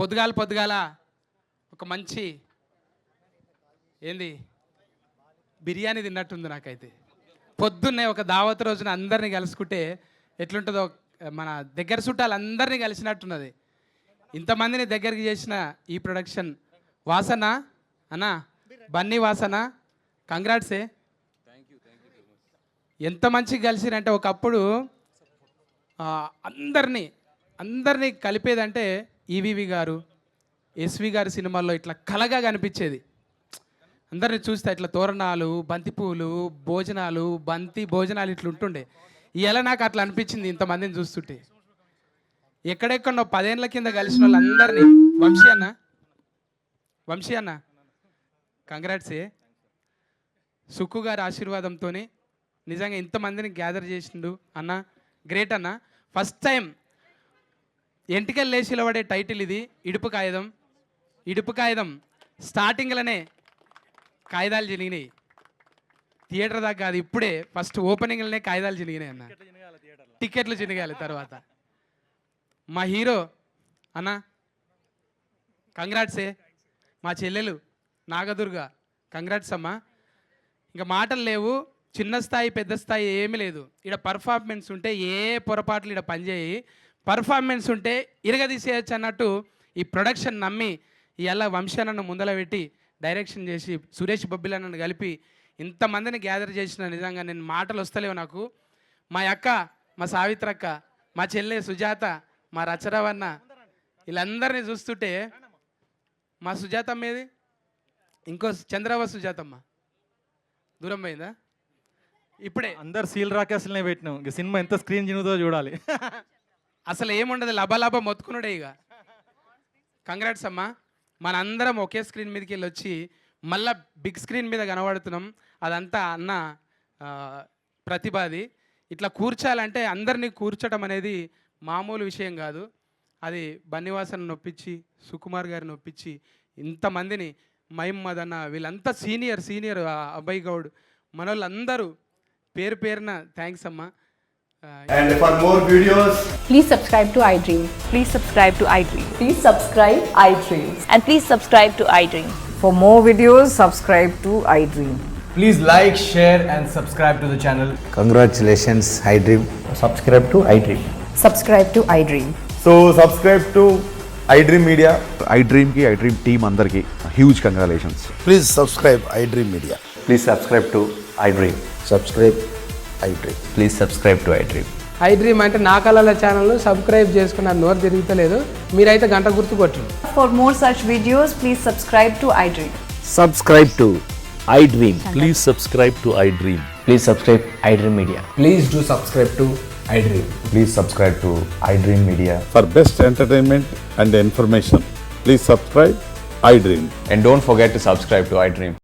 పొద్దుగాల ఒక మంచి ఏంది బిర్యానీ తిన్నట్టుంది నాకైతే. పొద్దున్నే ఒక దావత్ రోజున అందరినీ కలుసుకుంటే ఎట్లుంటుందో, మన దగ్గర చుట్టాలు అందరినీ కలిసినట్టున్నది. ఇంతమందిని దగ్గరికి చేసిన ఈ ప్రొడక్షన్ వాసన అన్నా, బన్నీ వాసన, కంగ్రాట్సే. ఎంత మంచిగా కలిసిరంటే ఒకప్పుడు అందరినీ కలిపేదంటే ఈవీవి గారు, ఎస్వి గారి సినిమాల్లో ఇట్లా కలగా కనిపించేది. అందరిని చూస్తే ఇట్లా తోరణాలు, బంతిపూలు, భోజనాలు, భోజనాలు ఇట్లా ఉంటుండే. ఇలా నాకు అట్లా అనిపించింది ఇంతమందిని చూస్తుంటే. ఎక్కడెక్కడో 10 ఏళ్ళ కింద కలిసిన వాళ్ళందరినీ, వంశీ అన్న కంగ్రాట్సే. సుక్కు గారి ఆశీర్వాదంతో నిజంగా ఇంతమందిని గ్యాదర్ చేసిండు అన్న, గ్రేట్ అన్న. ఫస్ట్ టైం ఎంటికలు లేచిలో పడే టైటిల్ ఇది, ఇడుపు కాగితం. స్టార్టింగ్లోనే కాగితాలు చినిగినాయి, థియేటర్ దాకా కాదు, ఇప్పుడే ఫస్ట్ ఓపెనింగ్లోనే కాగితాలు చినిగినాయి అన్న, టికెట్లు చినిగాలి. తర్వాత మా హీరో అన్న కంగ్రాట్సే. మా చెల్లెలు నాగదుర్గ కంగ్రాట్స్ అమ్మా. ఇంకా మాటలు లేవు, చిన్న స్థాయి పెద్ద స్థాయి ఏమీ లేదు. ఇక్కడ పర్ఫార్మెన్స్ ఉంటే ఏ పొరపాట్లు ఇక్కడ పనిచేయి, పర్ఫార్మెన్స్ ఉంటే ఇరగదీసేయచ్చు అన్నట్టు ఈ ప్రొడక్షన్ నమ్మి ఇలా వంశానన్ను ముందల పెట్టి డైరెక్షన్ చేసి సురేష్ బొబ్బిలన్నను కలిపి ఇంతమందిని గ్యాదర్ చేసిన నిజంగా నేను మాటలు వస్తలేవు నాకు. మా అక్క, మా సావిత్రక్క, మా చెల్లె సుజాత, మా రచరవన్న, వీళ్ళందరినీ చూస్తుంటే మా సుజాతమ్మ ఏది, ఇంకో చంద్రవ సుజాతమ్మ దూరం పోయిందా? ఇప్పుడే అందరు సీల్ రాకేసులనే పెట్టినాం. ఇక సినిమా ఎంత స్క్రీన్ చినుగుతో చూడాలి. అసలు ఏముండదు, లబ మొత్తుకున్నాడే. ఇక కంగ్రాట్స్ అమ్మా. మనందరం ఒకే స్క్రీన్ మీదకి వెళ్ళి వచ్చి మళ్ళీ బిగ్ స్క్రీన్ మీద కనబడుతున్నాం. అదంతా అన్న ప్రతిభది. ఇట్లా కూర్చాలంటే అందరినీ కూర్చోటం అనేది మామూలు విషయం కాదు. అది బన్నివాసన్ నొప్పించి, సుకుమార్ గారిని నొప్పించి, ఇంతమందిని, మహిమ్మద్ అన్న, వీళ్ళంతా సీనియర్ అబ్బాయి గౌడ్, మనోళ్ళందరూ పేరున థ్యాంక్స్ అమ్మా. And for more videos, please subscribe to iDream. Please subscribe to iDream. Please subscribe iDream. And please subscribe to iDream. For more videos, subscribe to iDream. please like, share and subscribe to the channel. Congratulations, iDream. Subscribe to iDream. Subscribe to iDream. So subscribe to iDream Media. iDream ki, iDream team andarki huge congratulations. Please subscribe iDream Media. Please subscribe to iDream. Subscribe iDream. Please subscribe to iDream. iDream అంటే నా కళల ఛానల్ను subscribe చేసుకున్న నోరు తిరుగుతలేదు, మీరైతే గంట గుర్తు కొట్టండి. For more such videos, please subscribe to iDream. Subscribe to iDream. Please subscribe to iDream. Please subscribe iDream Media. Please do subscribe to iDream. Please subscribe to iDream Media. For best entertainment and information, please subscribe iDream. And don't forget to subscribe to iDream.